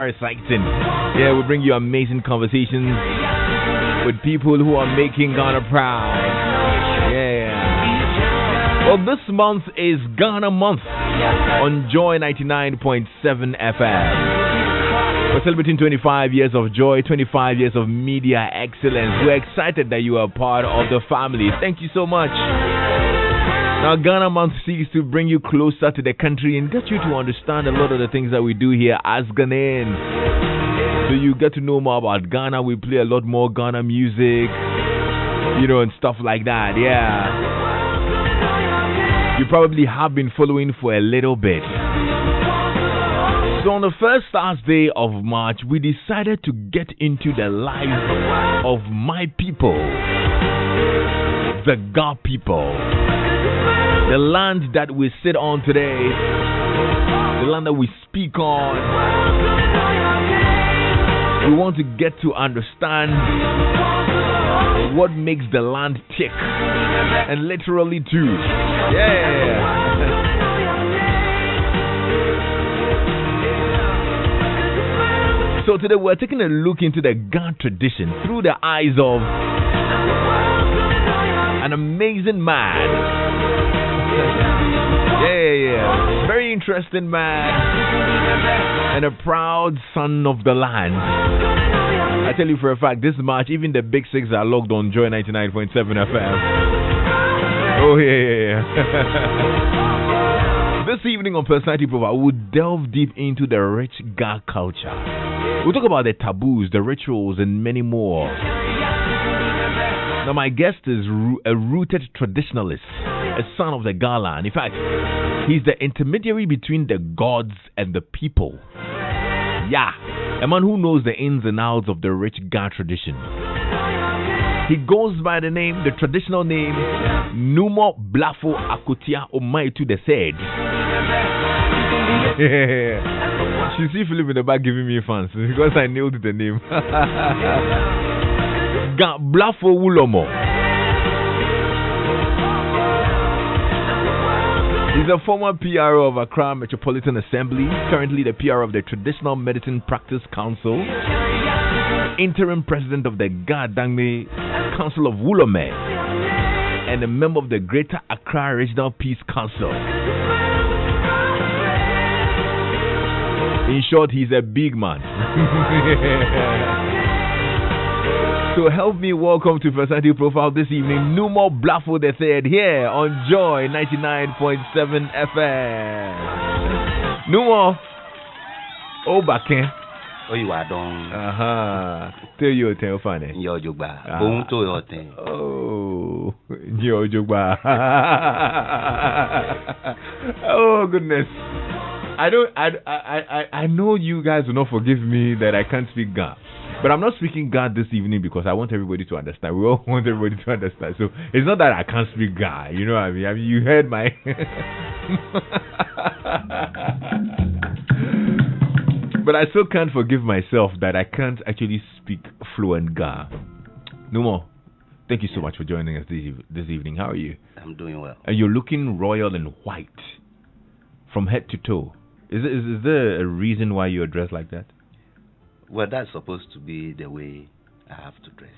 Very exciting. Yeah, we bring you amazing conversations with people who are making Ghana proud. Yeah. Well, this month is Ghana Month on Joy 99.7 FM. We're celebrating 25 years of joy, 25 years of media excellence. We're excited that you are part of the family. Thank you so much. Now, Ghana Month seeks to bring you closer to the country and get you to understand a lot of the things that we do here as Ghanaians. So you get to know more about Ghana. We play a lot more Ghana music, and stuff like that. Yeah. You probably have been following for a little bit. So on the first Thursday of March, we decided to get into the life of my people, the Ga people. The land that we sit on today, the land that we speak on, we want to get to understand what makes the land tick, and literally too. Yeah. So today we're taking a look into the Ga tradition through the eyes of an amazing man. Yeah. Very interesting man and a proud son of the land. I tell you for a fact, this March, even the big six are logged on Joy 99.7 FM. Oh, yeah. This evening on Personality Profile, we'll delve deep into the rich Ga culture. We'll talk about the taboos, the rituals, and many more. Now, my guest is a rooted traditionalist, a son of the Ga land. In fact, he's the intermediary between the gods and the people. Yeah, a man who knows the ins and outs of the rich Ga tradition. He goes by the traditional name, Numo Blafo Akotia Omaitu the Third. You see Philip in the back giving me fans because I nailed the name. Blafo Wulomei. He's a former PRO of Accra Metropolitan Assembly, currently the PRO of the Traditional Medicine Practice Council, interim president of the Adangbe Council of Wulomei, and a member of the Greater Accra Regional Peace Council. In short, he's a big man. So help me welcome to Personality Profile this evening, Numo Blafo the Third here on Joy 99.7 FM. Numo, oh back in. Oh, you are done. Tell you tell funny. Yo jugba. Boom to your thing. Oh, yo jugba. Oh goodness. I know you guys will not forgive me that I can't speak Ga. But I'm not speaking Ga this evening because I want everybody to understand. We all want everybody to understand. So it's not that I can't speak Ga. You know what I mean? You heard my... But I still can't forgive myself that I can't actually speak fluent Ga. Numo, thank you so much for joining us this evening. How are you? I'm doing well. And you're looking royal and white from head to toe. Is there a reason why you're dressed like that? Well, that's supposed to be the way I have to dress.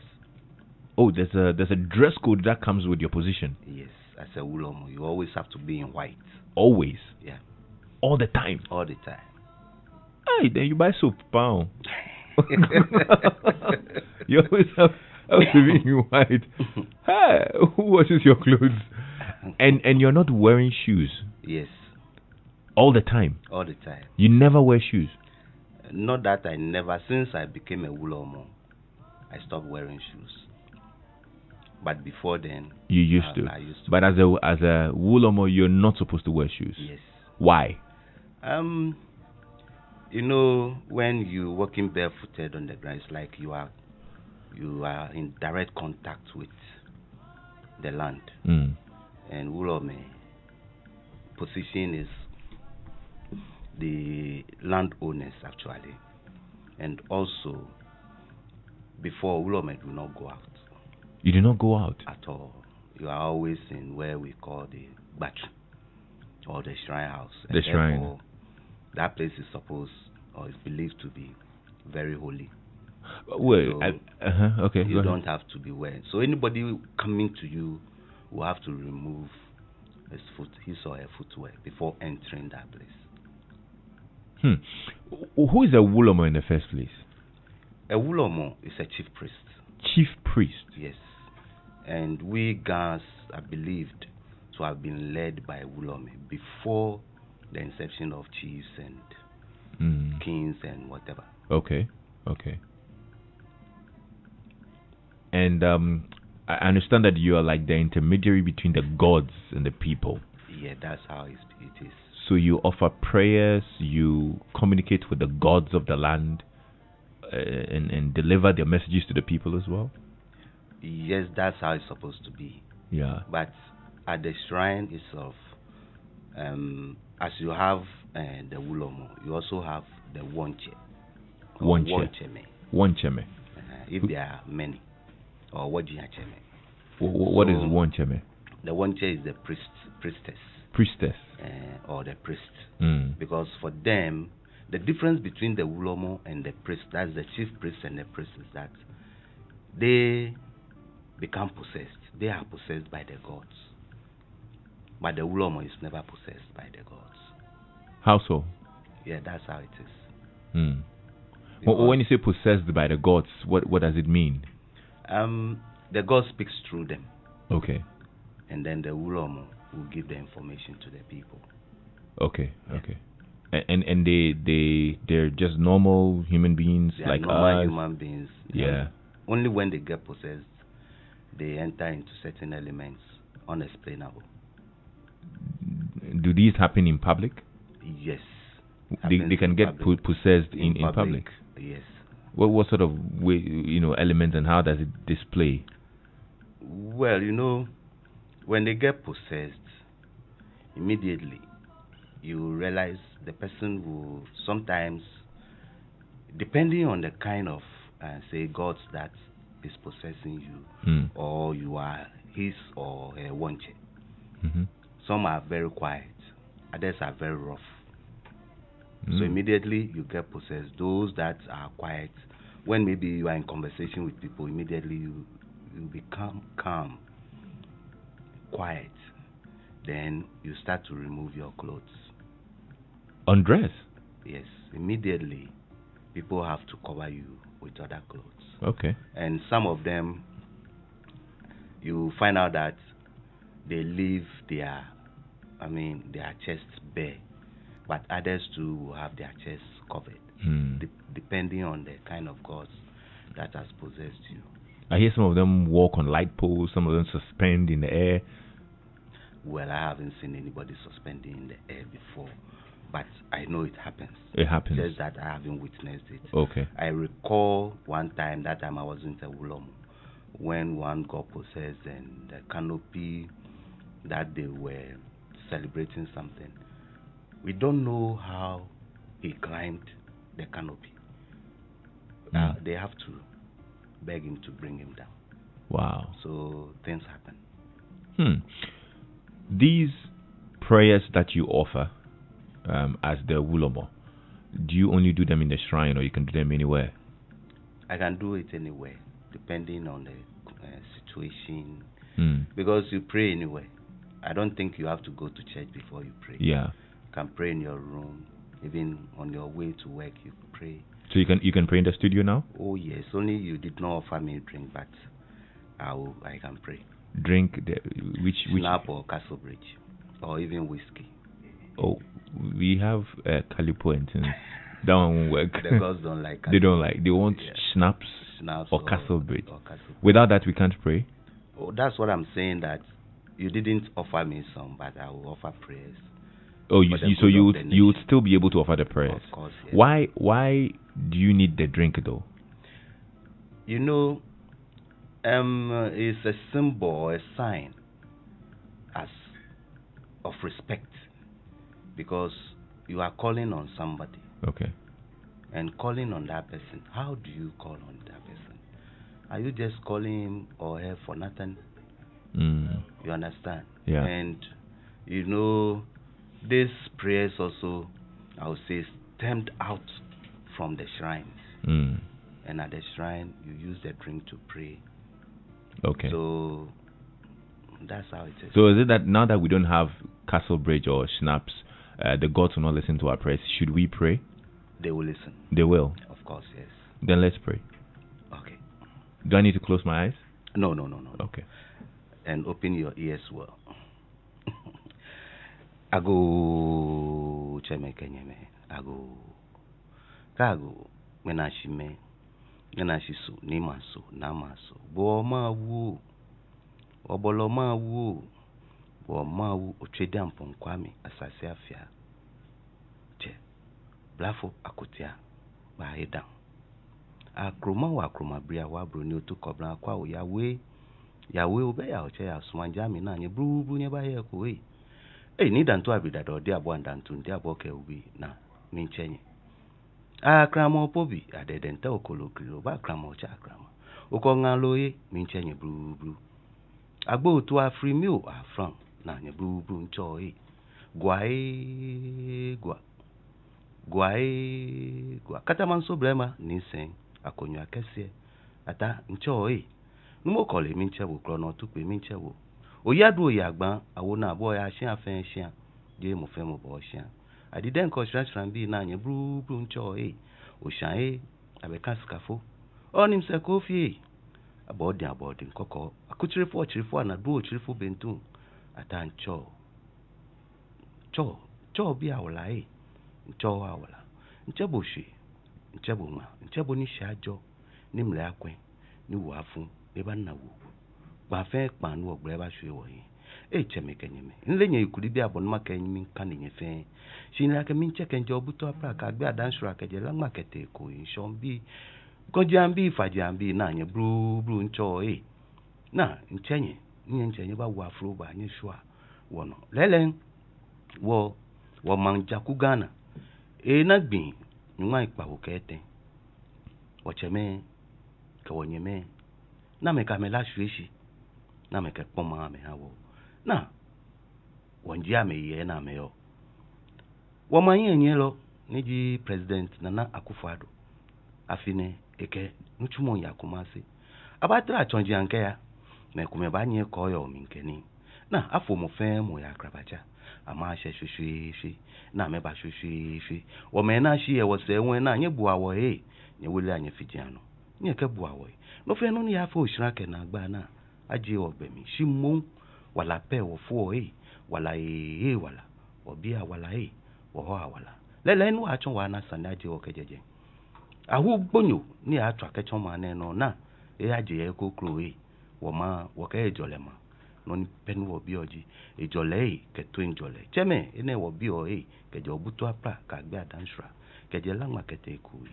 Oh, there's a dress code that comes with your position. Yes, as a Wulomei, you always have to be in white. Always? Yeah. All the time? All the time. Hey, then you buy soap, pound. You always have to be in white. Hey, who washes your clothes? And you're not wearing shoes? Yes. All the time? All the time. You never wear shoes? Not that I never, since I became a Wulomei, I stopped wearing shoes. But before then, you used to. I used to. But as a Wulomei, you're not supposed to wear shoes. Yes. Why? When you're walking barefooted on the ground, it's like you are in direct contact with the land. Mm. And Wulomei position is the landowners actually, and also before Wulomei do not go out. You do not go out at all. You are always in where we call the battery or the shrine house. The shrine. That place is supposed or is believed to be very holy. Wait, So okay, you go don't ahead. have to be wearing. So anybody coming to you will have to remove his or her footwear before entering that place. Who is a Wulomei in the first place? A Wulomei is a chief priest. Chief priest. Yes. And we Gans are believed to have been led by Wulomei before the inception of chiefs and kings and whatever. Okay. And I understand that you are like the intermediary between the gods and the people. Yeah, that's how it is. So you offer prayers, you communicate with the gods of the land, and deliver their messages to the people as well? Yes, that's how it's supposed to be. Yeah. But at the shrine itself, as you have the Wulomei, you also have the Wonche. Woncheme. If there are many. Or Wajihacheme. What is Woncheme? The Wonche is the priestess. Priestess. Or the priest. Because for them, the difference between the Wulomei and the priest, that's the chief priest and the priest, is that they become possessed. They are possessed by the gods. But the Wulomei is never possessed by the gods. How so? Yeah, that's how it is. When you say possessed by the gods, what does it mean? The God speaks through them. Okay. And then the Wulomei will give the information to the people. Okay. And they're just normal human beings they like are normal us. human beings. Yeah. Only when they get possessed, they enter into certain elements unexplainable. Do these happen in public? Yes. They can get possessed in public. Yes. What sort of way, elements, and how does it display? Well, when they get possessed, immediately you realize the person will sometimes, depending on the kind of say gods that is possessing you, or you are his or her Wonche. Some are very quiet, others are very rough. So immediately you get possessed. Those that are quiet, when maybe you are in conversation with people, immediately you become calm, quiet. Then you start to remove your clothes. Undress? Yes, immediately people have to cover you with other clothes. Okay. And some of them, you find out that they leave their chests bare. But others too will have their chests covered, depending on the kind of gods that has possessed you. I hear some of them walk on light poles, some of them suspend in the air. Well, I haven't seen anybody suspending in the air before, but I know it happens. It happens. Just that I haven't witnessed it. Okay. I recall one time, that time I was in the Wulomei, when one got possessed and the canopy that they were celebrating something. We don't know how he climbed the canopy. They have to beg him to bring him down. Wow. So things happen. These prayers that you offer as the Wulomei, do you only do them in the shrine, or you can do them anywhere? I can do it anywhere, depending on the situation. Because you pray anywhere. I don't think you have to go to church before you pray. Yeah. You can pray in your room, even on your way to work you pray. So you can pray in the studio now? Oh yes, only you did not offer me a drink, but I can pray. Drink which Snap or Castle Bridge, or even whiskey. Oh, we have Calipo and things. That one won't work. The girls don't like Calipo. They don't like. They want schnapps or Castle Bridge. Without that, we can't pray. Oh, that's what I'm saying. That you didn't offer me some, but I will offer prayers. Oh, you would still be able to offer the prayers. Of course. Yes. Why do you need the drink though? It's a symbol, a sign of respect, because you are calling on somebody. Okay. And calling on that person, how do you call on that person? Are you just calling him or her for nothing? You understand? Yeah. And these prayers also, I would say, stemmed out from the shrines. And at the shrine, you use the drink to pray. Okay. So that's how it is. So is it that now that we don't have Castle Bridge or Schnapps, the gods will not listen to our prayers? Should we pray? They will listen. They will? Of course, yes. Then let's pray. Okay. Do I need to close my eyes? No. Okay. And open your ears well. Ago chemekenyeme. Ago. Kago. Menashime. Menashisu. Nimasu. Namasu. Boma wu. Oboloma wu. Boma wu. Ochedam ponkwami. Asase afia. Che. Blafo akotia. Bahedam. Akroma wa akroma bria wa bro ni otu kobla kwa o yawe obe ya oche ya sumanja mi na nye bru nye ba ye ko we ni danto abida do dia bo ndanto ndi aboke ubi na mi nchenye akrama opobi adedenta okolokiro ba akrama ocha akrama okongaloye mi nchenye bru agbo otu afrimi o afran na nye bru ncho gwa katamanso brema nisen akonyo akese ata ncho Numo kole minchewo krono tupe minchewo oyadu oyagban awona abo ya shin afen shin je mo fe mo bo shin adiden ko shran bi na anye bru ncho oshan abeka skafo onim se kofi abodi nkoko akuchirefo na du ochirefo bentu ata ncho cho bi awla ncho awla nchebo shi nchebo ma nchebo ni shajo ni mle akwen ni wafu eba na wo ba fe panu ogbre ba hwe wo yi chemekenyeme nlenye ikuri bi abon maka enyi nka nenye fe shinra ke min cheke nje obuto apra ka gbe adansura ke je la makete ko inshon bi gojambi fajambi na anye bru ncho na nchenye ba wa afro ba anye shwa wono lelen wo manja ku Ghana na gbin nwa ipa wo kete wo cheme ke wonyeme na me ka me la shweshi na me ke poma me hawo na wonji ame ye na me yo wo manye nyelo niji president Nana Akufo-Addo afine eke nchumo ya kumasi abatra achonji anke ya me kume banye koyo minkeni na afo mo fe mo ya krabacha ama sheshweshi na me ba shweshi wo me na shi e wo se enwe na nye bua wo nye wele anye fijiano nye ke bua wo no fe no ya fo shira ke na gba na aje ogbemi shimon wala pe wo fo wala wala obia wala wo ho wala lele nu achon wa na sanda aje okejeje ahu gbonyo ni atwa kechon ma ne no na aje e kokro wo ka ejolema no ni penu obi oji ejole ke to enjole cheme ene obi o ke je obuto apra ka gbe adansura ke je la makete ku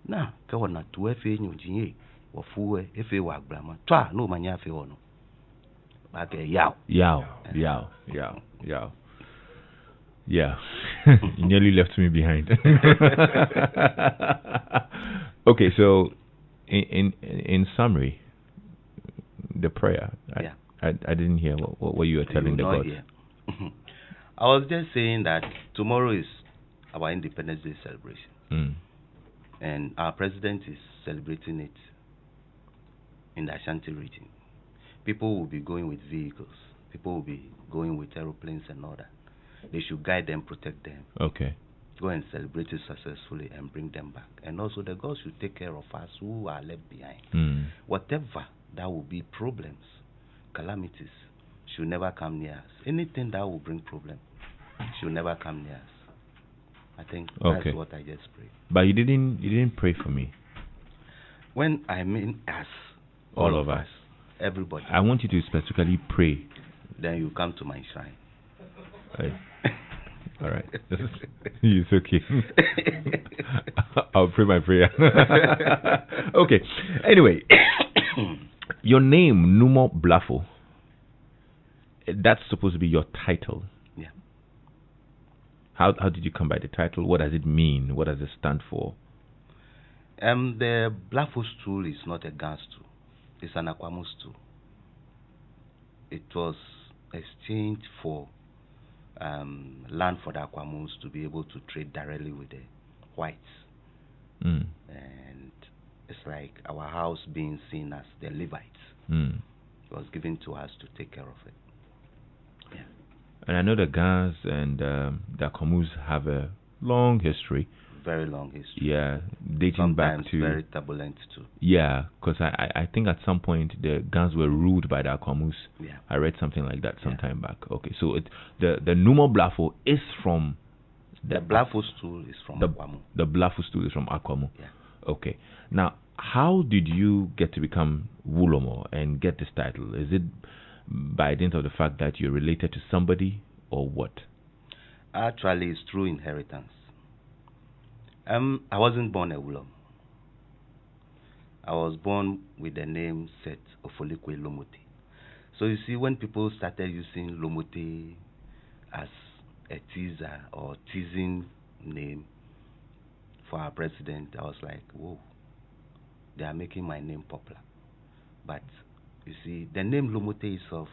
na ke wona tu efe nyojin wo fuwe efe wa agbrama twa no manya afe wono ba ke yaw yeah. You nearly left me behind. Okay, so in summary, the prayer. I didn't hear what you were telling the God. I was just saying that tomorrow is our Independence Day celebration. And our president is celebrating it in the Ashanti region. People will be going with vehicles. People will be going with aeroplanes and all that. They should guide them, protect them. Okay. Go and celebrate it successfully and bring them back. And also the gods should take care of us who are left behind. Whatever that will be problems, calamities, should never come near us. Anything that will bring problems should never come near us. I think that's what I just prayed. But you didn't pray for me. When I mean us, all of us, everybody. I want you to specifically pray. Then you come to my shrine. All right. It's okay. I'll pray my prayer. Okay. Anyway, your name, Numo Blafo, that's supposed to be your title. Yeah. How did you come by the title? What does it mean? What does it stand for? The Blafo stool is not a gas stool. It's an aquamus stool. It was exchanged for land for the Aquamoons to be able to trade directly with the whites. And it's like our house being seen as the Levites. It was given to us to take care of it. Yeah. And I know the Gans and the Akomus have a long history. Very long history. Yeah, dating Sometimes back to very turbulent too. Yeah, because I think at some point the Gans were ruled by the Akomus. Yeah. I read something like that some time back. Okay, so the Numo Blafo is from the Blafo stool is from Akwamu. The Blafo stool is from Akwamu. Yeah. Okay. Now, how did you get to become Wulomei and get this title? Is it by dint of the fact that you're related to somebody, or what? Actually, it's through inheritance. I wasn't born a Wulomei. I was born with the name Set Ofolikwe Lomote. So you see, when people started using Lomote as a teaser or teasing name for our president, I was like, whoa, they are making my name popular. But you see, the name Lomote itself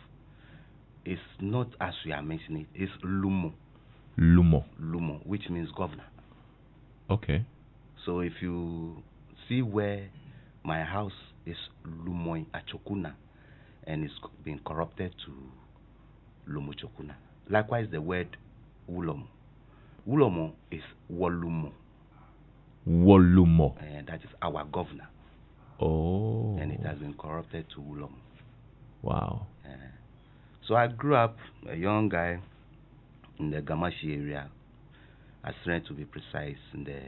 is not as we are mentioning it. It's Lumo. Lumo, which means governor. Okay. So if you see where my house is Lumoi Achokuna, and it's been corrupted to Lumo Chokuna. Likewise, the word Wulomei. Wulomei is Wolumo. And that is our governor. Oh. And it has been corrupted to Wulomei. Wow. So I grew up a young guy in the Gamashi area, Asren to be precise, in the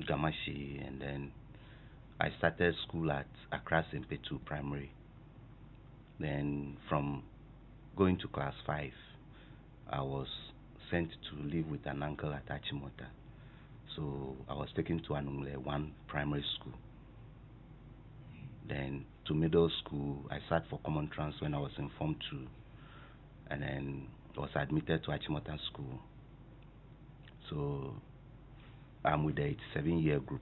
Gamashi, and then I started school at Accra Sempetu Primary. Then from going to class 5, I was sent to live with an uncle at Achimota. So I was taken to Anumle 1 primary school. Then to middle school, I sat for common trans when I was in Form 2. And then I was admitted to Achimota school. So I'm with the 87-year group.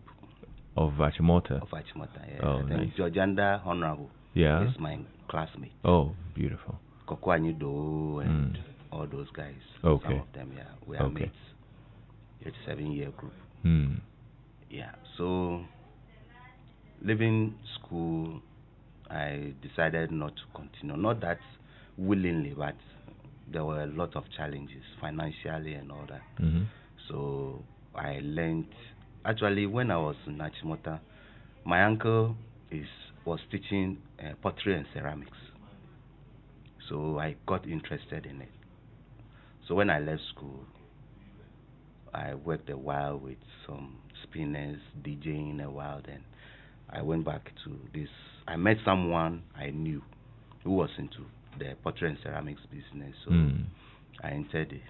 Of Achimota? Of Achimota, yeah. Oh, and nice. Georgianda Honorable is my classmate. Oh, beautiful. Koko Anido and all those guys. Okay. Some of them, yeah. We are mates. 87-year group. Yeah. So leaving school, I decided not to continue. Not that willingly, but there were a lot of challenges financially and all that. So I learned. Actually, when I was in Achimota, my uncle was teaching pottery and ceramics. So I got interested in it. So when I left school, I worked a while with some spinners, DJing a while. Then I went back to this. I met someone I knew who was into the pottery and ceramics business. So I entered it.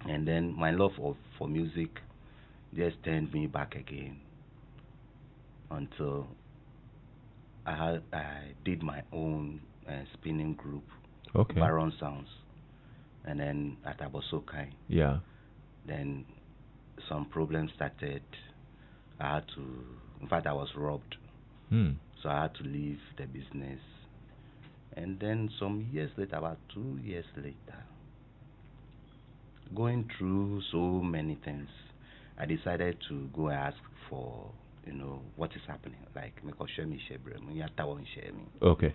And then my love for music just turned me back again until I did my own spinning group, Baron Sounds, and then at Abosokai. Yeah. Then some problems started. I had to, in fact, I was robbed. So I had to leave the business. And then some years later, about 2 years later, going through so many things, I decided to go and ask for, what is happening. Like, okay.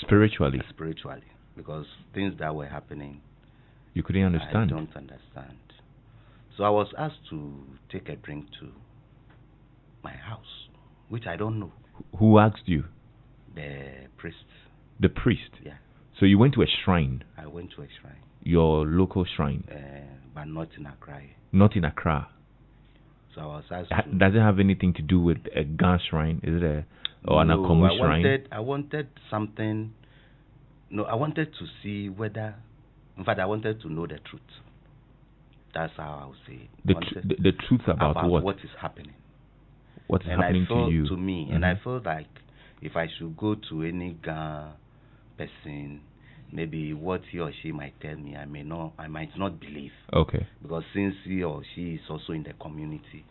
Spiritually. Spiritually. Because things that were happening, you couldn't understand. I don't understand. So I was asked to take a drink to my house, which I don't know. Who asked you? The priest. The priest? Yeah. So you went to a shrine? I went to a shrine. Your local shrine? But not in Accra. Not in Accra? So I was asked Does it have anything to do with a Gan shrine? Is it an Akomu shrine? I wanted something. No, I wanted to see whether. In fact, I wanted to know the truth. That's how I would say it. The truth about what? What is happening. What's happening to you? To me, and I felt like if I should go to any Gan person, maybe what he or she might tell me, I might not believe. Okay. Because since he or she is also in the community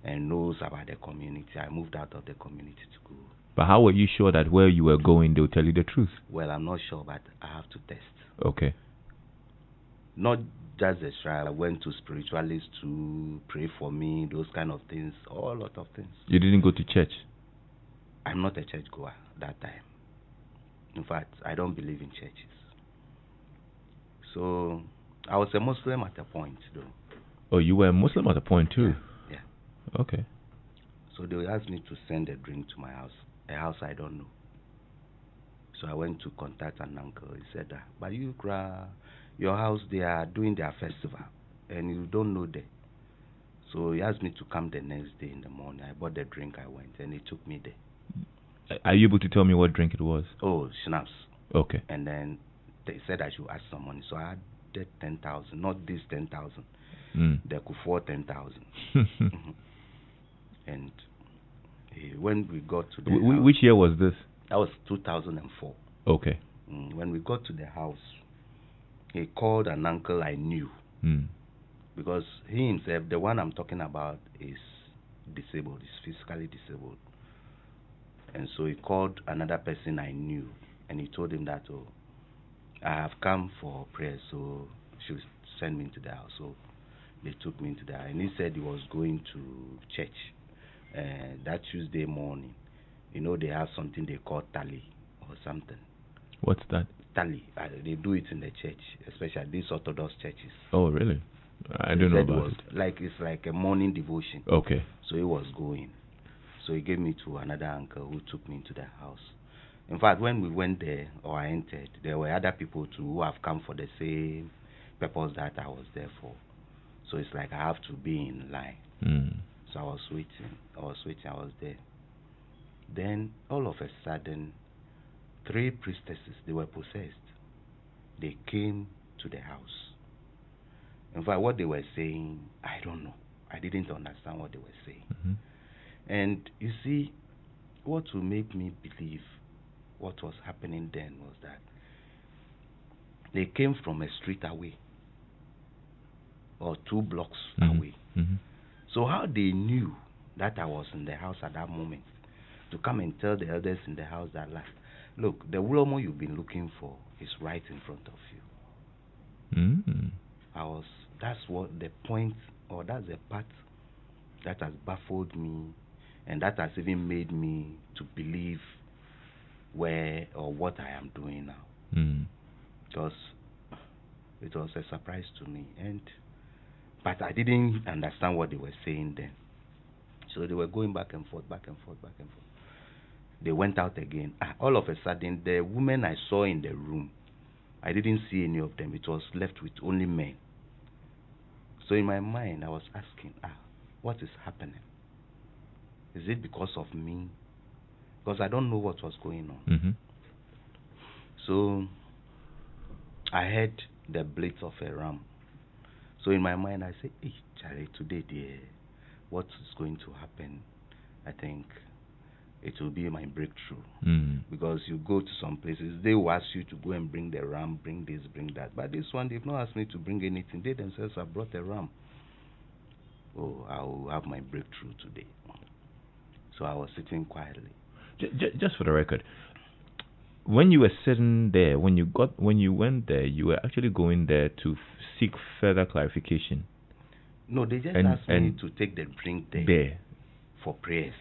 and knows about the community, I moved out of the community to go. But how were you sure that where you were going, they'll tell you the truth? Well, I'm not sure, but I have to test. Okay. Not just a shrine. I went to spiritualists to pray for me, those kind of things, all lot of things. You didn't go to church? I'm not a church goer that time. In fact, I don't believe in churches. So I was a Muslim at a point, though. Oh, you were a Muslim at a point too? Yeah. Okay. So they asked me to send a drink to my house, a house I don't know. So I went to contact an uncle. He said, but you, your house, they are doing their festival, and you don't know them. So he asked me to come the next day in the morning. I bought the drink, I went, and he took me there. Are you able to tell me what drink it was? Oh, schnapps. Okay. And then they said I should ask some money. So I had 10,000, not this 10,000. They could afford 10,000. And when we got to the house, which year was this? That was 2004. Okay. When we got to the house, he called an uncle I knew. Because he himself, the one I'm talking about, is disabled, is physically disabled. And so he called another person I knew, and he told him that, oh, I have come for prayer, so she will send me into the house. So they took me into the house, and he said he was going to church that Tuesday morning. You know, they have something they call tally or something. What's that? Tally. They do it in the church, especially these Orthodox churches. Oh, really? I don't know about it. It's like a morning devotion. Okay. So he was going. So he gave me to another uncle who took me into the house. In fact, when we went there, or I entered, there were other people too who have come for the same purpose that I was there for. So it's like I have to be in line. So I was waiting, I was there. Then, all of a sudden, 3 priestesses, they were possessed. They came to the house. In fact, what they were saying, I don't know. I didn't understand what they were saying. And you see, what will make me believe what was happening then was that they came from a street away, or 2 blocks away. So how they knew that I was in the house at that moment, to come and tell the elders in the house that, look, the Wulomei you've been looking for is right in front of you. That's what the point, or that's the part that has baffled me, and that has even made me to believe where or what I am doing now. Because it was a surprise to me, but I didn't understand what they were saying then. So they were going back and forth. They went out again. All of a sudden, the women I saw in the room, I didn't see any of them. It was left with only men. So in my mind, I was asking, what is happening? Is it because of me? Because I don't know what was going on. So I heard the blades of a ram. So in my mind, I said, hey, Charlie, today, dear, what is going to happen? I think it will be my breakthrough. Because you go to some places, they will ask you to go and bring the ram, bring this, bring that. But this one, they've not asked me to bring anything. They themselves have brought a ram. Oh, I will have my breakthrough today. So I was sitting quietly. Just for the record, when you were sitting there, when you went there, you were actually going there to seek further clarification. No, they just asked me to take the drink there for prayers.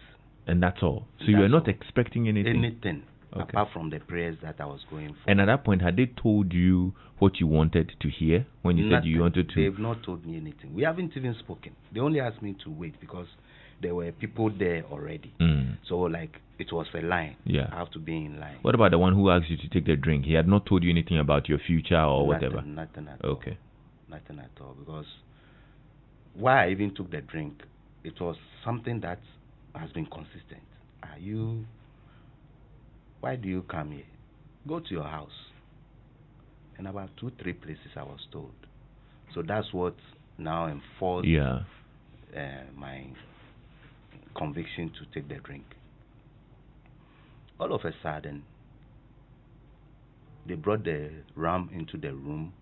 And that's all. So you were not expecting anything? Anything, apart from the prayers that I was going for. And at that point, had they told you what you wanted to hear when you said you wanted to? They've not told me anything. We haven't even spoken. They only asked me to wait because there were people there already. So it was a line. I have to be in line. What about the one who asked you to take the drink? He had not told you anything about your future or whatever? Nothing at all. Okay. Nothing at all. Because why I even took the drink, it was something that has been consistent. Why do you come here? Go to your house. And about 2-3 places I was told. So that's what now enforced my conviction to take the drink. All of a sudden, they brought the ram into the room.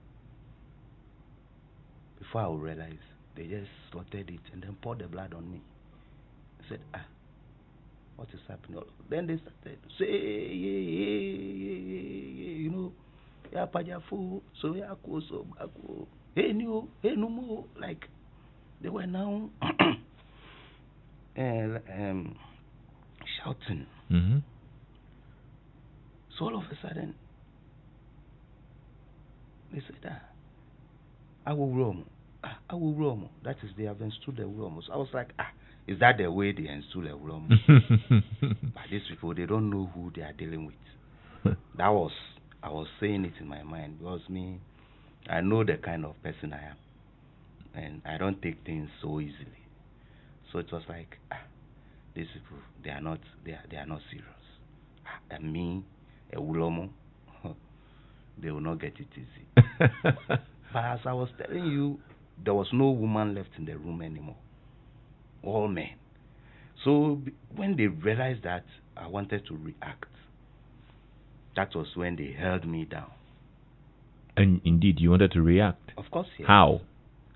Before I would realize, they just slaughtered it and then poured the blood on me. I said, what is happening? Then they started say, you know, ya pajafu, so ya ko so bako, hey Numo, like they were now shouting. Mm-hmm. So all of a sudden, they said, I will roam. I will roam. That is, they have installed the roam. So I was like, is that the way they install a roam? But these people, they don't know who they are dealing with. I was saying it in my mind because me, I know the kind of person I am, and I don't take things so easily. So it was like, these people, they are not serious. And me, a Wulomo, they will not get it easy. But as I was telling you, there was no woman left in the room anymore. All men. So when they realized that I wanted to react, that was when they held me down. And indeed, you wanted to react? Of course, yes. How?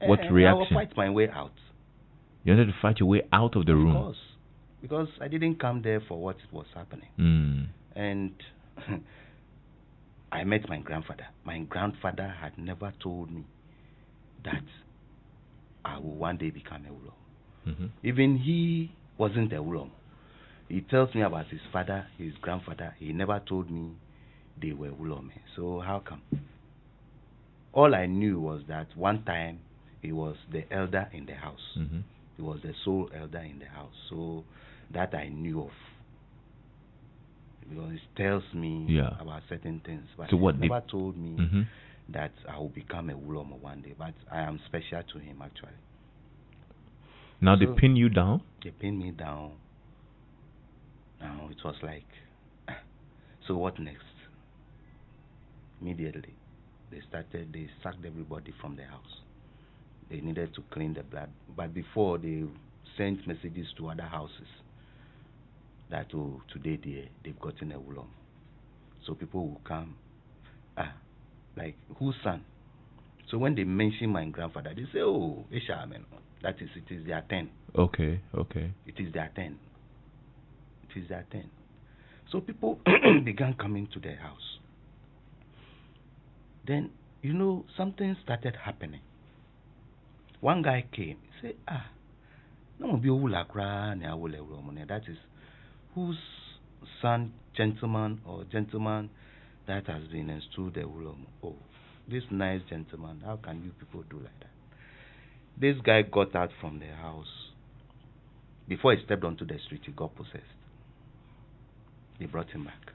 What reaction? I will fight my way out. You wanted to fight your way out of the room? Of course. Because I didn't come there for what was happening. And I met my grandfather. My grandfather had never told me that I will one day become a Wulomei. Even he wasn't a Wulomei. He tells me about his father, his grandfather. He never told me they were Wulomei. So how come? All I knew was that one time he was the elder in the house. He was the sole elder in the house. So that I knew of. Because it tells me about certain things. But so he never told me that I will become a Wulomei one day. But I am special to him, actually. Now they pin you down? They pinned me down. Now it was like, so what next? Immediately, they sacked everybody from the house. They needed to clean the blood. But before, they sent messages to other houses that, today they've gotten a Wulomei. So people will come, like, whose son? So when they mention my grandfather, they say, oh, Eshamen. That is, it is their turn. Okay. It is their turn. It is their turn. So people began coming to their house. Then, something started happening. One guy came. He said, that is, whose son, gentleman that has been installed the Wulomei. Oh, this nice gentleman, how can you people do like that? This guy got out from the house. Before he stepped onto the street, he got possessed. They brought him back.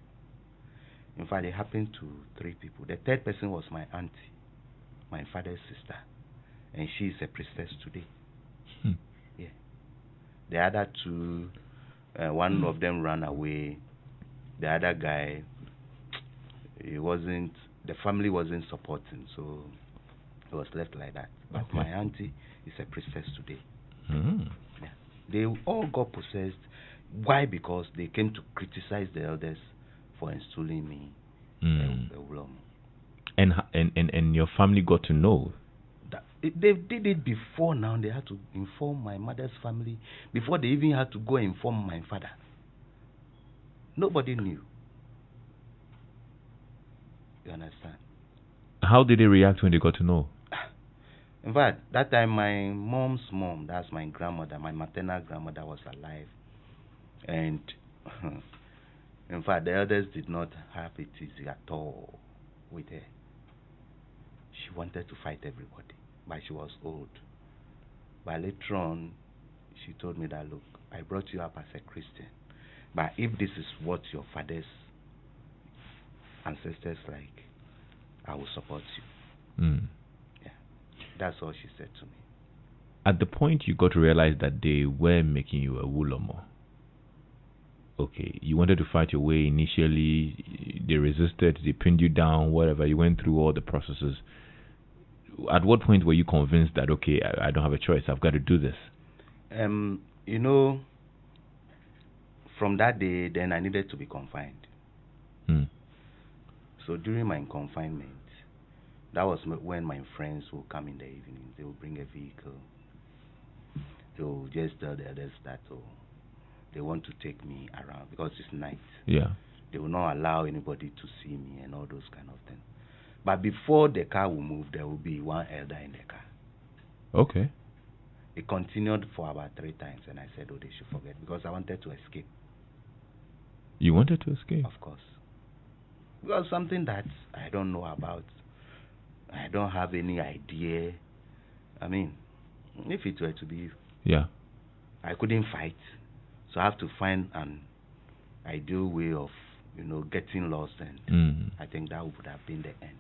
In fact, it happened to 3 people. The third person was my auntie, my father's sister, and she is a priestess today. Yeah. The other 2, one of them ran away. The other guy, the family wasn't supporting, so it was left like that. But my auntie is a priestess today. Yeah. They all got possessed. Why? Because they came to criticize the elders for installing me a Wulomei. And your family got to know? They did it before now. They had to inform my mother's family before they even had to go inform my father. Nobody knew. You understand? How did they react when they got to know? In fact, that time my mom's mom, that's my grandmother, my maternal grandmother, was alive. And in fact, the elders did not have it easy at all with her. She wanted to fight everybody, but she was old. But later on, she told me that, look, I brought you up as a Christian, but if this is what your father's ancestors like, I will support you. Yeah, that's all she said to me. At the point you got to realize that they were making you a Wulomei, okay, you wanted to fight your way initially, they resisted, they pinned you down, whatever, you went through all the processes. At what point were you convinced that, okay, I don't have a choice, I've got to do this? From that day, then I needed to be confined. So during my confinement, that was when my friends will come in the evening. They will bring a vehicle. They will just tell the others that they want to take me around because it's night. Yeah. They will not allow anybody to see me and all those kind of things. But before the car will move, there will be one elder in the car. Okay. It continued for about 3 times, and I said, oh, they should forget, because I wanted to escape. You wanted to escape? Of course. Because something that I don't know about, I don't have any idea. I mean, if it were to be, I couldn't fight, so I have to find an ideal way of, getting lost, and I think that would have been the end.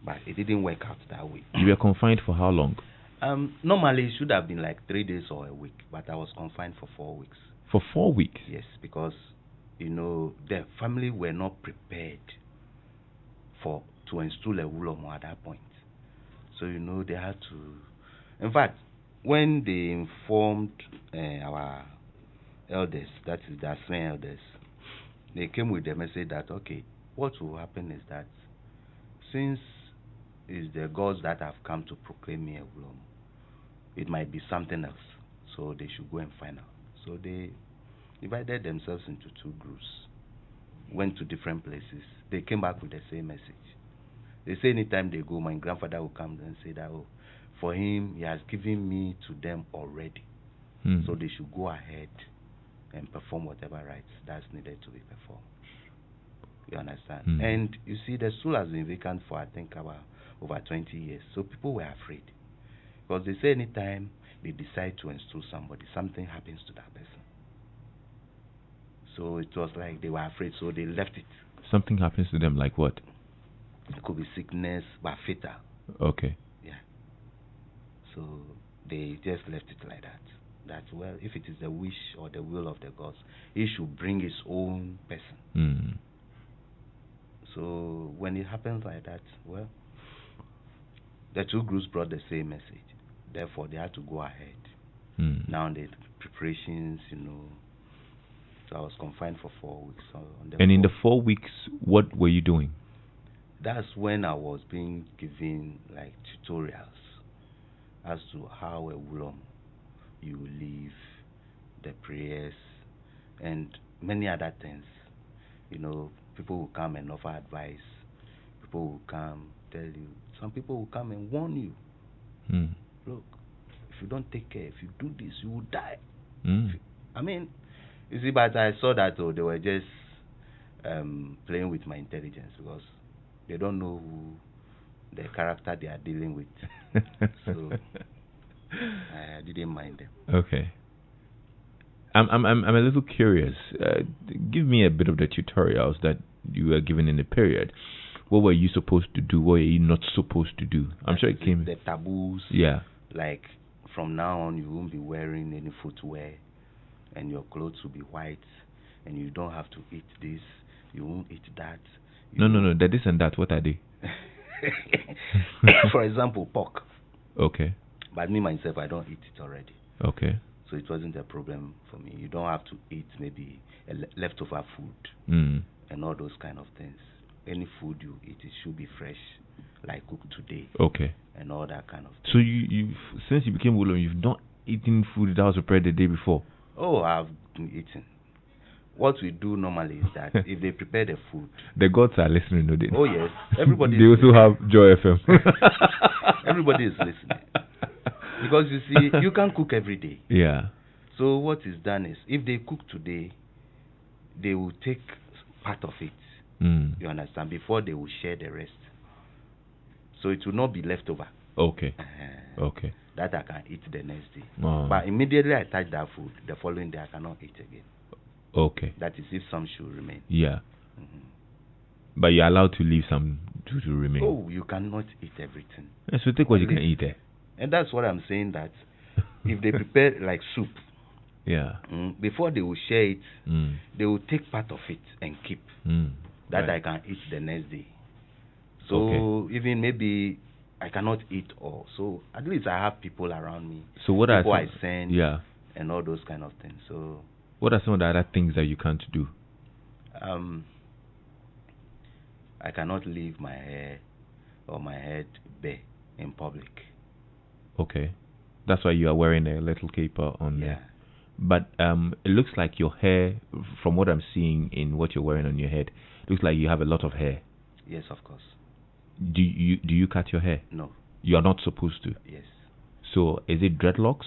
But it didn't work out that way. You were confined for how long? Normally it should have been like 3 days or a week, but I was confined for 4 weeks. For 4 weeks? Yes, because the family were not prepared to install a Wulomei at that point. So they had to. In fact, when they informed our elders, that is the Aslen elders, they came with the message that what will happen is that since it's the gods that have come to proclaim me a Wulomei, it might be something else. So they should go and find out. So they divided themselves into 2 groups, went to different places. They came back with the same message. They say anytime they go, my grandfather will come and say that, for him, he has given me to them already. So they should go ahead and perform whatever rites that's needed to be performed. You understand? And you see, the stool has been vacant for, I think, about over 20 years. So people were afraid. Because they say anytime they decide to install somebody, something happens to that person. So it was like they were afraid, so they left it. Something happens to them, like what? It could be sickness, but fatal. Okay. Yeah. So they just left it like that. That, well, if it is the wish or the will of the gods, he should bring his own person. So when it happens like that, well, the 2 groups brought the same message. Therefore, they had to go ahead. Now the preparations, So I was confined for 4 weeks. And in the 4 weeks, what were you doing? That's when I was being given like tutorials as to how a Wulomei you live, the prayers, and many other things. People will come and offer advice. People will come tell you. Some people will come and warn you. Look, if you don't take care, if you do this, you will die. You see, but I saw that they were just playing with my intelligence, because they don't know the character they are dealing with. So I didn't mind them. Okay. I'm a little curious. Give me a bit of the tutorials that you were given in the period. What were you supposed to do? What were you not supposed to do? I'm sure it came. The taboos. Yeah. Like from now on, you won't be wearing any footwear, and your clothes will be white, and you don't have to eat this. You won't eat that. No. The this and that. What are they? For example, pork. Okay. But me myself, I don't eat it already. Okay. So it wasn't a problem for me. You don't have to eat maybe leftover food and all those kind of things. Any food you eat, it should be fresh, like cooked today. Okay. And all that kind of thing. So you since you became Wulomei, you've not eaten food that was prepared the day before? Oh, I've been eating. What we do normally is that if they prepare the food, the gods are listening, no? Oh yes, everybody. They also have Joy FM. Everybody is listening. Because you see, you can't cook every day. Yeah. So what is done is, if they cook today, they will take part of it. You understand? Before they will share the rest. So it will not be left over. Okay. Okay. That I can eat the next day. But immediately I touch that food, the following day I cannot eat again. Okay. That is if some should remain. Yeah. But you're allowed to leave some to remain. Oh, you cannot eat everything. So take what you can eat. And that's what I'm saying, that if they prepare like soup, yeah, before they will share it, they will take part of it and keep that right. I can eat the next day. So even maybe I cannot eat all. So at least I have people around me. So what people are some, I send, and all those kind of things. So what are some of the other things that you can't do? I cannot leave my hair or my head bare in public. Okay, that's why you are wearing a little caper on there. But it looks like your hair, from what I'm seeing in what you're wearing on your head, looks like you have a lot of hair. Yes, of course. Do you cut your hair? No. You are not supposed to. Yes. So is it dreadlocks?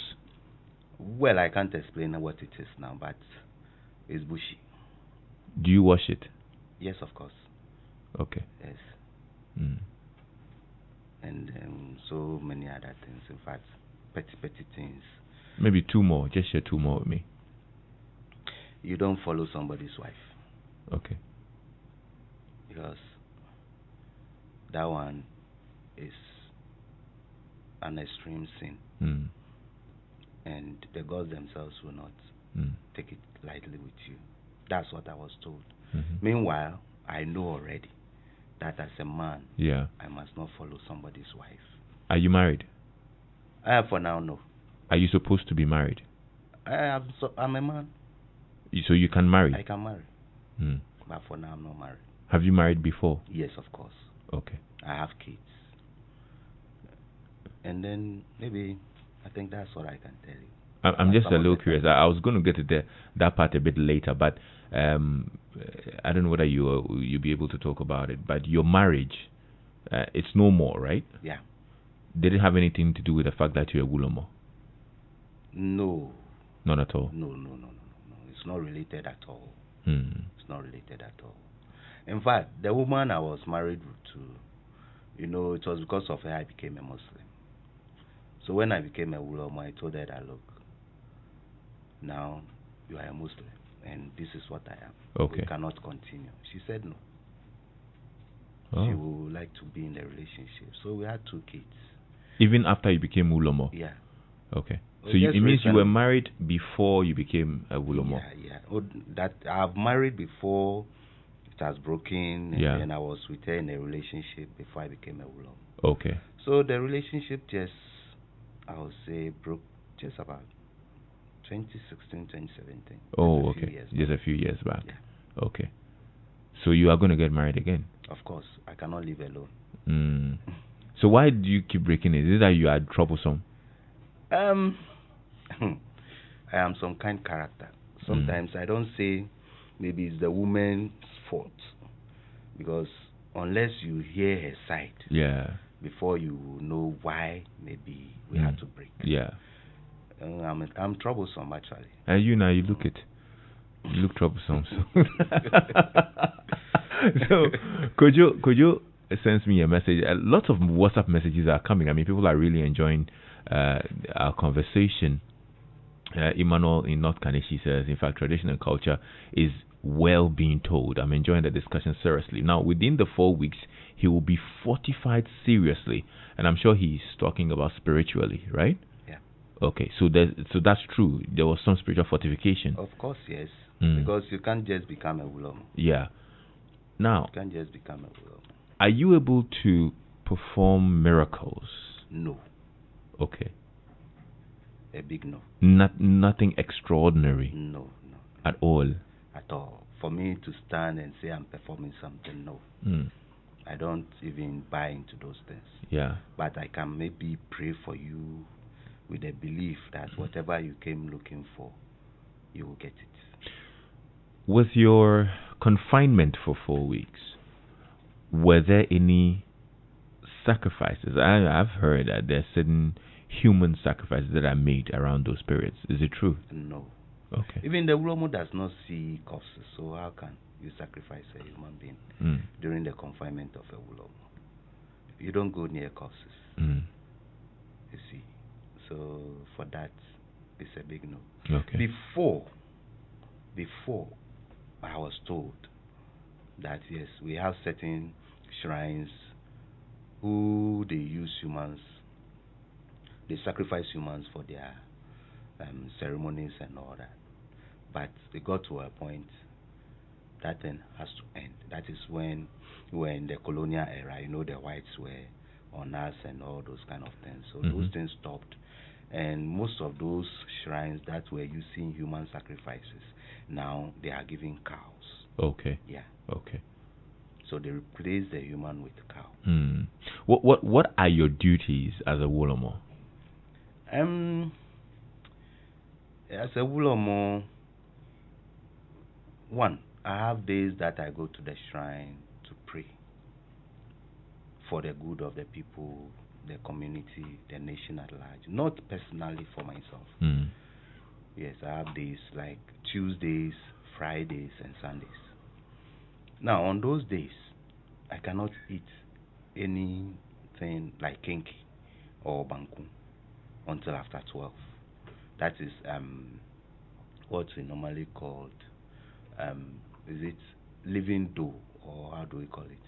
Well, I can't explain what it is now, but it's bushy. Do you wash it? Yes, of course. Okay. Yes. Mm. And so many other things. In fact, petty things. Maybe two more. Just share two more with me. You don't follow somebody's wife. Okay. Because that one is an extreme sin. Mm. And the gods themselves will not take it lightly with you. That's what I was told. Mm-hmm. Meanwhile, I know already that as a man, I must not follow somebody's wife. Are you married? For now, no. Are you supposed to be married? I'm a man. So you can marry? I can marry. Mm. But for now, I'm not married. Have you married before? Yes, of course. Okay. I have kids. And then maybe I think that's what I can tell you. I'm just a little curious. I was going to get to that part a bit later, but I don't know whether you'll be able to talk about it. But your marriage, it's no more, right? Yeah. Did it have anything to do with the fact that you're a Wulomei? No. Not at all? No. It's not related at all. It's not related at all. In fact, the woman I was married to, it was because of her I became a Muslim. So when I became a Wulomei, I told her that, look, now you are a Muslim, and this is what I am. Okay. We cannot continue. She said no. Oh. She would like to be in a relationship. So we had 2 kids. Even after you became Wulomei? Yeah. Okay. So it means you were married before you became a Wulomei? Yeah. That I've married before it has broken, and then I was with her in a relationship before I became a Wulomei. Okay. So the relationship just, I would say, broke just about 2016, 2017. Oh, okay. Just a few years back. Yeah. Okay. So you are going to get married again? Of course. I cannot live alone. So why do you keep breaking it? Is it that you are troublesome? I am some kind character. Sometimes I don't say maybe it's the woman's fault, because unless you hear her side, before you know why maybe we had to break. Yeah. I'm troublesome actually. And you look it. You look troublesome. So could you send me a message? Lots of WhatsApp messages are coming. I mean, people are really enjoying our conversation. Emmanuel in North Kaneshi says, in fact, traditional culture is well being told. I'm enjoying the discussion seriously. Now, within the 4 weeks, he will be fortified seriously, and I'm sure he's talking about spiritually, right? Yeah. Okay, so that's true. There was some spiritual fortification. Of course, yes. Because you can't just become a Wulomei. Yeah. Now, you can't just become a Wulomei. Are you able to perform miracles? No. Okay. A big no. Nothing extraordinary? No. At all? At all. For me to stand and say I'm performing something, no. I don't even buy into those things. Yeah. But I can maybe pray for you with a belief that whatever you came looking for, you will get it. With your confinement for 4 weeks, were there any sacrifices? I've heard that there are certain human sacrifices that are made around those periods. Is it true? No. Okay. Even the Wulomei does not see corpses, so how can you sacrifice a human being during the confinement of a Wulomei? You don't go near corpses. You see. So for that, it's a big no. Okay. Before I was told that yes, we have certain shrines who they use humans, they sacrifice humans for their ceremonies and all that. But it got to a point that thing has to end. That is when we were in the colonial era, the whites were on us and all those kind of things. So those things stopped. And most of those shrines that were using human sacrifices, now they are giving cows. Okay. Yeah. Okay. So they replace the human with cow. What are your duties as a Wulomei? As a Wulomei, one, I have days that I go to the shrine to pray for the good of the people, the community, the nation at large. Not personally for myself. Yes, I have days like Tuesdays, Fridays, and Sundays. Now, on those days, I cannot eat anything like kinky or banku until after 12. That is what we normally call is it living dough, or how do we call it?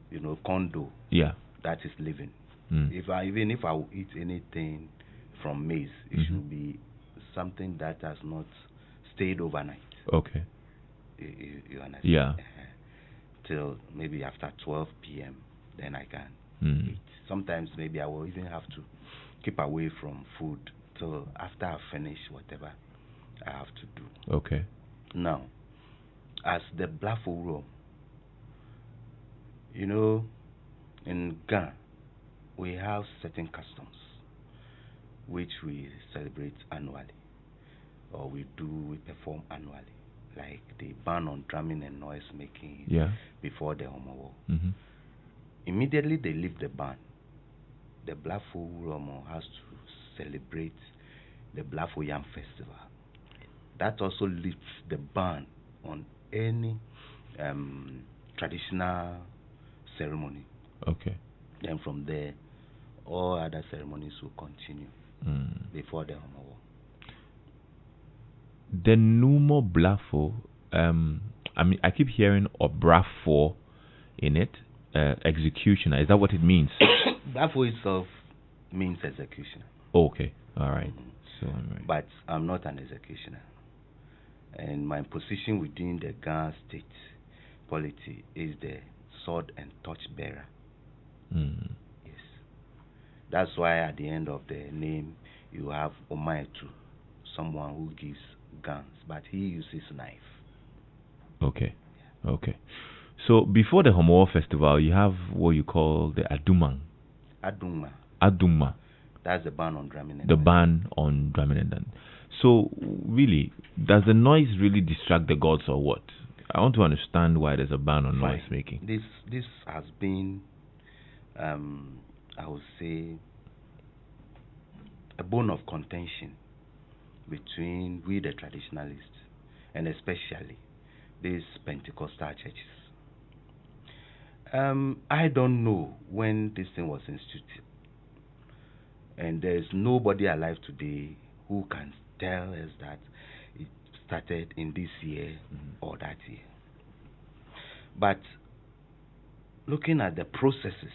You know, corn dough. Yeah. That is living. Even if I will eat anything from maize, it should be something that has not stayed overnight. Okay. You understand? Yeah. Till maybe after 12 p.m. then I can eat. Sometimes maybe I will even have to keep away from food till after I finish whatever I have to do. Okay. Now, as the Blafo, you know, in Ghana, we have certain customs which we celebrate annually, or we perform annually, like the ban on drumming and noise making before the Homo. Immediately they lift the ban, the Blafo Romo has to celebrate the Blafo Yam Festival. That also lifts the ban on any traditional ceremony. Okay. Then from there, all other ceremonies will continue before the Homo. The Numo Blafo, I mean, I keep hearing Blafo in it. Executioner, is that what it means? Blafo itself means executioner. Okay, all right. So I'm right. But I'm not an executioner, and my position within the Ghana state polity is the sword and torch bearer. Yes, that's why at the end of the name you have Omaitu, someone who gives guns, but he uses knife. Okay, okay. So before the Homo festival, you have what you call the Adumang. Aduma. That's the ban on drumming. The ban on drumming and dance. So really, does the noise really distract the gods or what? I want to understand why there's a ban on noise making. This has been, I would say, a bone of contention between we the traditionalists and especially these Pentecostal churches. I don't know when this thing was instituted, and there's nobody alive today who can tell us that it started in this year or that year. But looking at the processes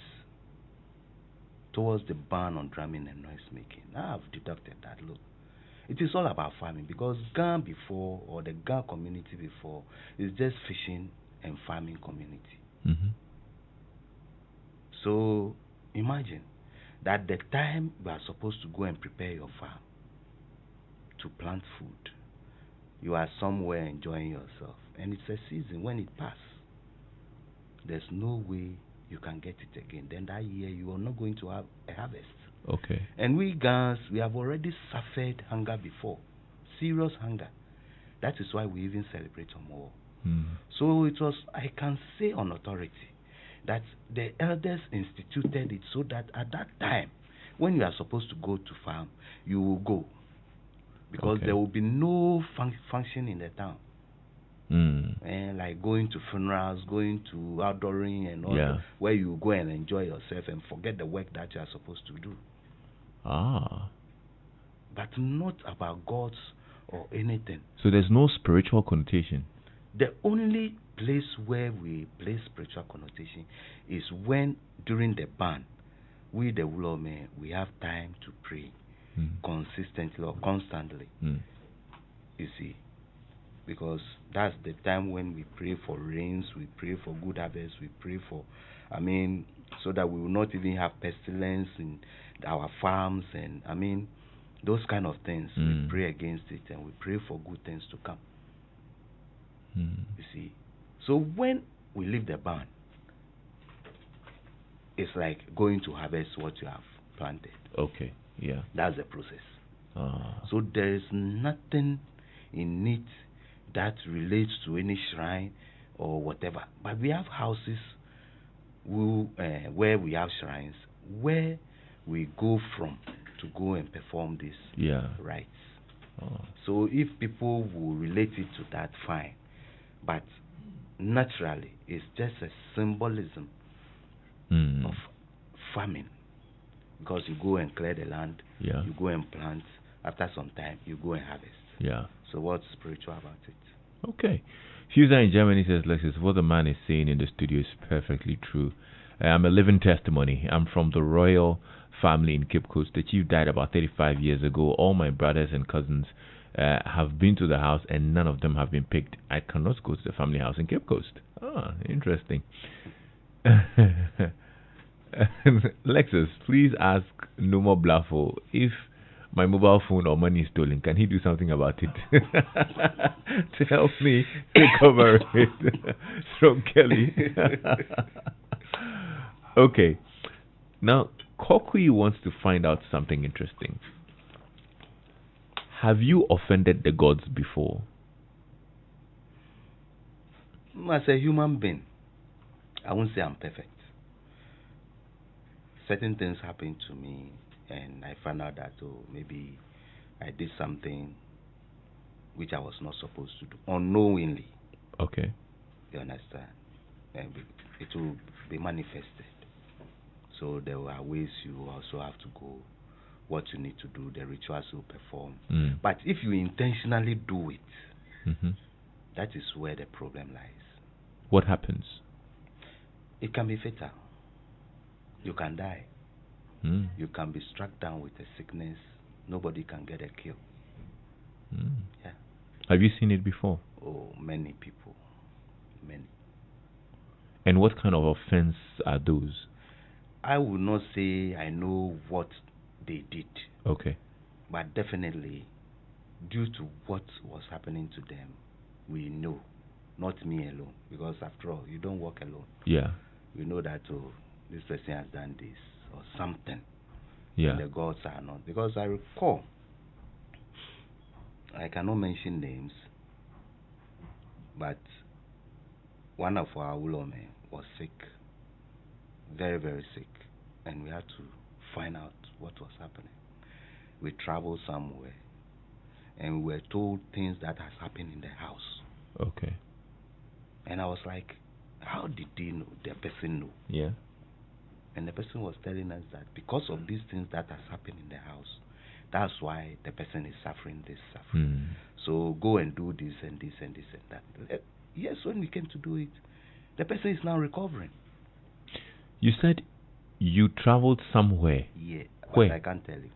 towards the ban on drumming and noise making, I've deducted that, look, it is all about farming, because Ghana before, or the Ghana community before, is just fishing and farming community. So imagine that the time you are supposed to go and prepare your farm to plant food, you are somewhere enjoying yourself, and it's a season. When it passes, there's no way you can get it again. Then that year you are not going to have a harvest. Okay. And we Ghanaians, we have already suffered hunger before, serious hunger. That is why we even celebrate Homo. So it was, I can say on authority, that the elders instituted it so that at that time, when you are supposed to go to farm, you will go, because there will be no function in the town. And like going to funerals, going to outdooring and all that, where you go and enjoy yourself and forget the work that you are supposed to do. But not about gods or anything. So there's no spiritual connotation. The only place where we place spiritual connotation is when during the ban, we the Wulomei, we have time to pray consistently or constantly. You see, because that's the time when we pray for rains, we pray for good harvest, we pray for, so that we will not even have pestilence in our farms, and those kind of things. We pray against it, and we pray for good things to come. You see, so when we leave the barn, it's like going to harvest what you have planted. Okay, yeah. That's the process. So there is nothing in it that relates to any shrine or whatever. But we have houses where we have shrines, where we go from to go and perform these rites. Oh. So if people will relate it to that, fine. But naturally, it's just a symbolism of farming. Because you go and clear the land, you go and plant. After some time, you go and harvest. Yeah. So what's spiritual about it? Okay. Fuser in Germany says, Lexus, what the man is saying in the studio is perfectly true. I'm a living testimony. I'm from the royal family in Cape Coast. The chief died about 35 years ago. All my brothers and cousins have been to the house and none of them have been picked. I cannot go to the family house in Cape Coast. Ah, interesting. Lexus, please ask Numo Blafo if my mobile phone or money is stolen. Can he do something about it? To help me recover it from Kelly. Okay. Now, Kokui wants to find out something interesting. Have you offended the gods before? As a human being, I won't say I'm perfect. Certain things happen to me, and I found out that maybe I did something which I was not supposed to do unknowingly. Okay. You understand? And it will be manifested. So there are ways you also have to go, what you need to do, the rituals you perform. But if you intentionally do it, that is where the problem lies. What happens? It can be fatal. You can die. You can be struck down with a sickness. Nobody can get a cure. Yeah. Have you seen it before? Oh, many people. Many. And what kind of offense are those? I would not say I know what they did. Okay. But definitely, due to what was happening to them, we know. Not me alone. Because after all, you don't walk alone. Yeah. We know that, this person has done this or something. Yeah. And the gods are not. Because I recall, I cannot mention names, but one of our Wulomei was sick. Very, very sick. And we had to find out what was happening. We traveled somewhere and we were told things that has happened in the house. Okay. And I was like, how did they know? The person know. Yeah. And the person was telling us that because of these things that has happened in the house, that's why the person is suffering this suffering. So go and do this and this and this and that. Yes, when we came to do it, the person is now recovering. You said you traveled somewhere. Yeah, but where? I can't tell you.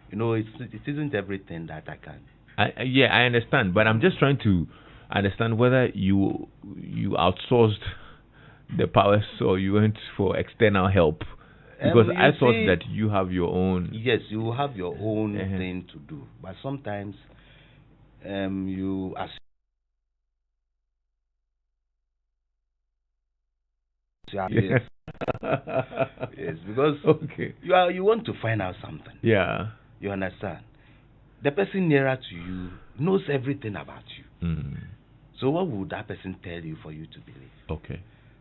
You know, it isn't everything that I can. I understand, but I'm just trying to understand whether you outsourced the powers or you went for external help. Because I thought that you have your own. Yes, you have your own thing to do, but sometimes you yes, because you want to find out something. Yeah. You understand? The person nearer to you knows everything about you. So what would that person tell you for you to believe? Okay.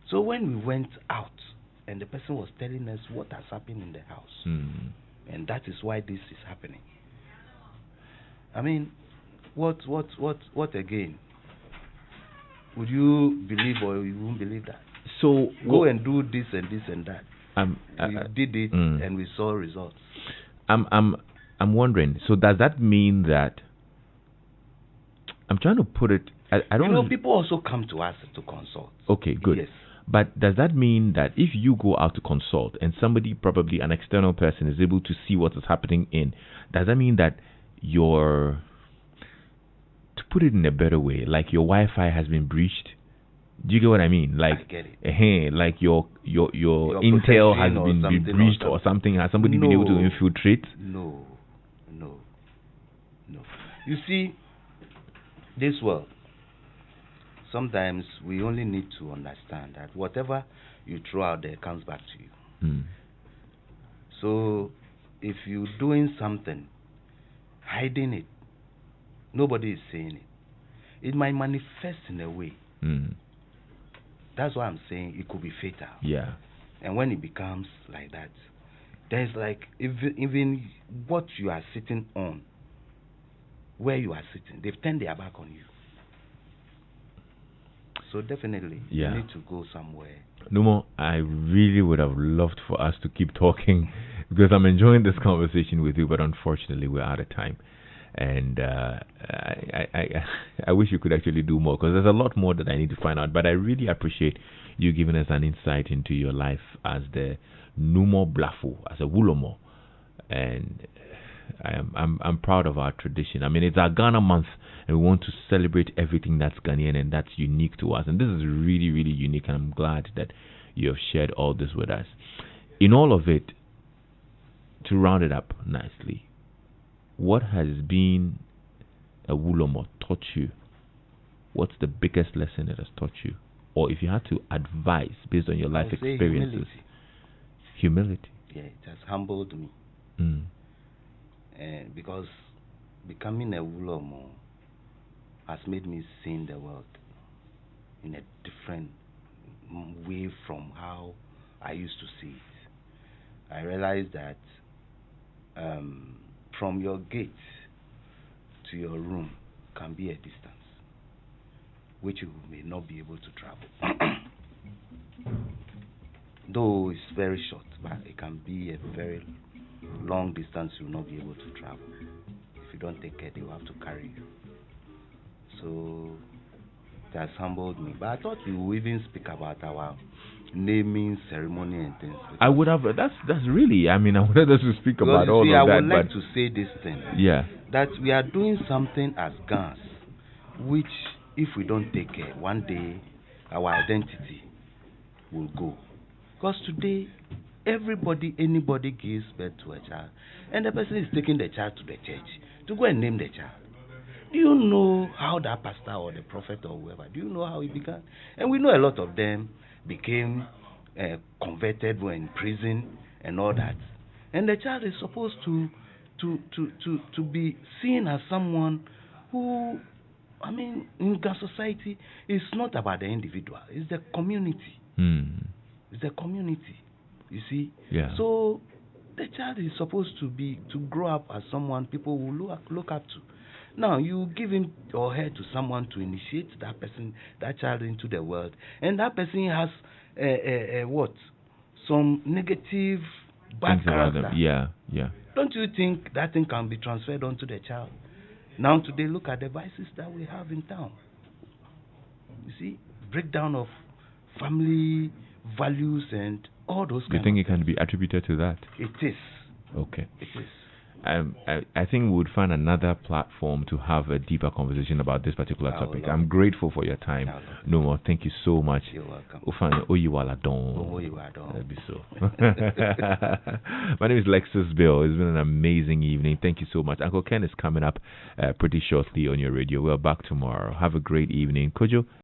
So when we went out and the person was telling us what has happened in the house, and that is why this is happening. I mean, what again? Would you believe or you won't believe that? So go and do this and this and that. We did it and we saw results. I'm wondering. So does that mean that? I'm trying to put it. I don't. You know, people also come to us to consult. Okay, good. Yes. But does that mean that if you go out to consult and somebody, probably an external person, is able to see what is happening does that mean that to put it in a better way, like your Wi-Fi has been breached? Do you get what I mean? Like, I get it. Like your intel has been breached or something? Has somebody been able to infiltrate? No. You see, this world, sometimes we only need to understand that whatever you throw out there comes back to you. So if you're doing something, hiding it, nobody is saying it. It might manifest in a way That's why I'm saying it could be fatal. Yeah. And when it becomes like that, there's like even what you are sitting on, where you are sitting, they've turned their back on you. So definitely, you need to go somewhere. Numo, I really would have loved for us to keep talking because I'm enjoying this conversation with you, but unfortunately, we're out of time. And I wish you could actually do more because there's a lot more that I need to find out. But I really appreciate you giving us an insight into your life as the Numo Blafo, as a Wulomei. And I'm proud of our tradition. I mean, it's our Ghana month, and we want to celebrate everything that's Ghanaian and that's unique to us. And this is really, really unique, and I'm glad that you have shared all this with us. In all of it, to round it up nicely, what has been a Wulomei taught you? What's the biggest lesson it has taught you? Or if you had to advise based on your life experiences? Humility. Yeah, it has humbled me. And because becoming a Wulomei has made me see the world in a different way from how I used to see it. I realized that from your gate to your room can be a distance which you may not be able to travel. Though it's very short, but it can be a very long distance you will not be able to travel. If you don't take care, they will have to carry you. So it has humbled me. But I thought you would even speak about our naming ceremony and things. I would have. That's really. I mean, I wanted us to speak about all of that. I would like to say this thing. Yeah. That we are doing something as Gans, which, if we don't take care, one day our identity will go. Because today, anybody gives birth to a child, and the person is taking the child to the church to go and name the child. Do you know how that pastor or the prophet or whoever, do you know how it began? And we know a lot of them became converted, were in prison and all that. And the child is supposed to be seen as someone who, I mean, in Ghana society, it's not about the individual, it's the community. It's the community, you see. Yeah. So the child is supposed to grow up as someone people will look up to. Now you give him or her to someone to initiate that child into the world, and that person has some negative bad character. Yeah. Don't you think that thing can be transferred onto the child? Now today, look at the vices that we have in town. You see, breakdown of family values and all those. Do you think it can be attributed to that? It is. Okay. It is. I think we would find another platform to have a deeper conversation about this particular topic. I'm grateful for your time. Numo, thank you so much. You're welcome. My name is Lexus Bill. It's been an amazing evening. Thank you so much. Uncle Ken is coming up pretty shortly on your radio. We're back tomorrow. Have a great evening. Kojo,